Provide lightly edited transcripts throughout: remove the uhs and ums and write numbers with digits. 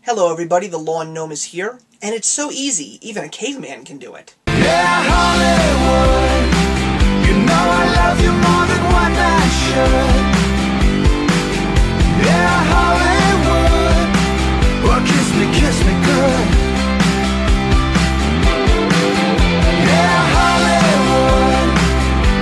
Hello everybody, the Lawn Gnome is here, and it's so easy, even a caveman can do it. Yeah, Hollywood, you know I love you more than what I should. Yeah, Hollywood, well kiss me good. Yeah, Hollywood,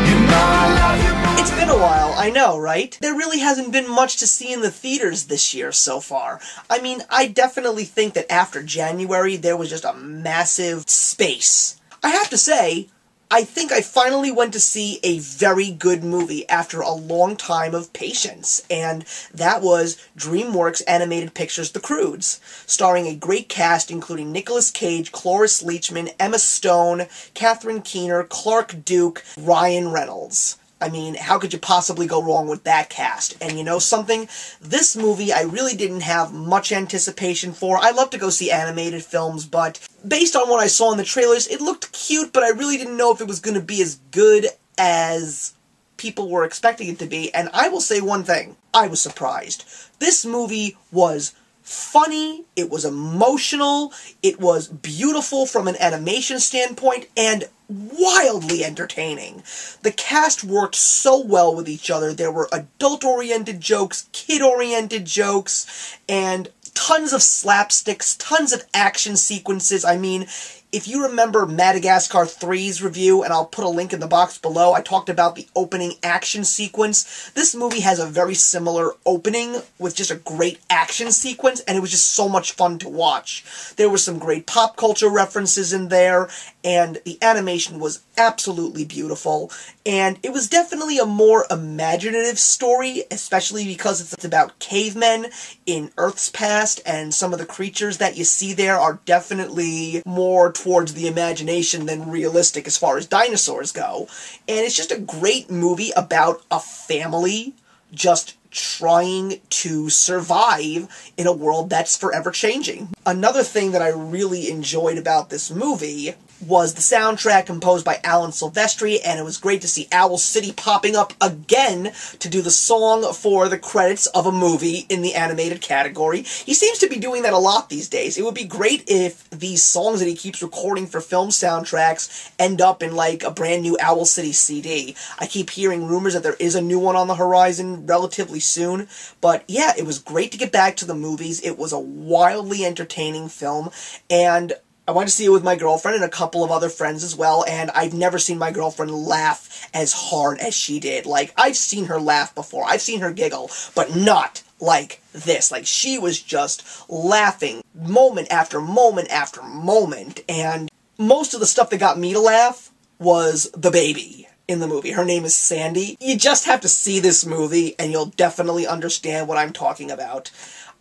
you know I love you more. It's been a while, I know, right? There really hasn't been much to see in the theaters this year so far. I mean, I definitely think that after January, there was just a massive space. I have to say, I think I finally went to see a very good movie after a long time of patience, and that was DreamWorks Animated Pictures' The Croods, starring a great cast including Nicolas Cage, Cloris Leachman, Emma Stone, Catherine Keener, Clark Duke, Ryan Reynolds. I mean, how could you possibly go wrong with that cast? And you know something? This movie I really didn't have much anticipation for. I love to go see animated films, but based on what I saw in the trailers, it looked cute, but I really didn't know if it was going to be as good as people were expecting it to be. And I will say one thing. I was surprised. This movie was funny, it was emotional, it was beautiful from an animation standpoint, and wildly entertaining. The cast worked so well with each other. There were adult-oriented jokes, kid-oriented jokes, and tons of slapsticks, tons of action sequences. I mean, if you remember Madagascar 3's review, and I'll put a link in the box below, I talked about the opening action sequence. This movie has a very similar opening with just a great action sequence, and it was just so much fun to watch. There were some great pop culture references in there, and the animation was absolutely beautiful, and it was definitely a more imaginative story, especially because it's about cavemen in Earth's past, and some of the creatures that you see there are definitely more towards the imagination than realistic as far as dinosaurs go. And it's just a great movie about a family just trying to survive in a world that's forever changing. Another thing that I really enjoyed about this movie was the soundtrack composed by Alan Silvestri, and it was great to see Owl City popping up again to do the song for the credits of a movie in the animated category. He seems to be doing that a lot these days. It would be great if these songs that he keeps recording for film soundtracks end up in, like, a brand new Owl City CD. I keep hearing rumors that there is a new one on the horizon relatively soon, but yeah, it was great to get back to the movies. It was a wildly entertaining film, and I went to see it with my girlfriend and a couple of other friends as well, and I've never seen my girlfriend laugh as hard as she did. Like, I've seen her laugh before, I've seen her giggle, but not like this. Like, she was just laughing moment after moment after moment, and most of the stuff that got me to laugh was the baby in the movie. Her name is Sandy. You just have to see this movie, and you'll definitely understand what I'm talking about.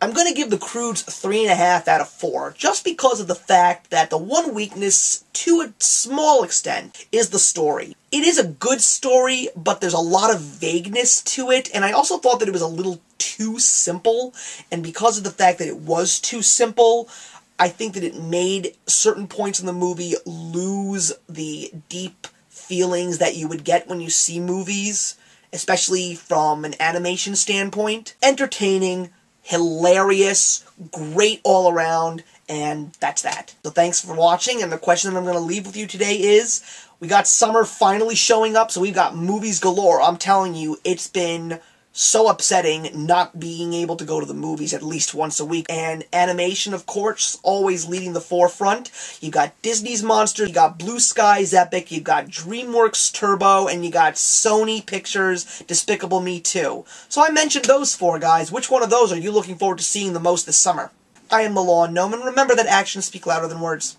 I'm going to give The Croods 3.5 out of 4, just because of the fact that the one weakness, to a small extent, is the story. It is a good story, but there's a lot of vagueness to it, and I also thought that it was a little too simple, and because of the fact that it was too simple, I think that it made certain points in the movie lose the deep feelings that you would get when you see movies, especially from an animation standpoint. Entertaining, hilarious, great all around, and that's that. So thanks for watching, and the question that I'm going to leave with you today is, we got summer finally showing up, so we've got movies galore. I'm telling you, it's been so upsetting not being able to go to the movies at least once a week. And animation, of course, always leading the forefront. You got Disney's Monsters, you got Blue Sky's Epic, you got DreamWorks Turbo, and you got Sony Pictures Despicable Me 2. So I mentioned those four guys. Which one of those are you looking forward to seeing the most this summer? I am the Lawn Gnome, and remember that actions speak louder than words.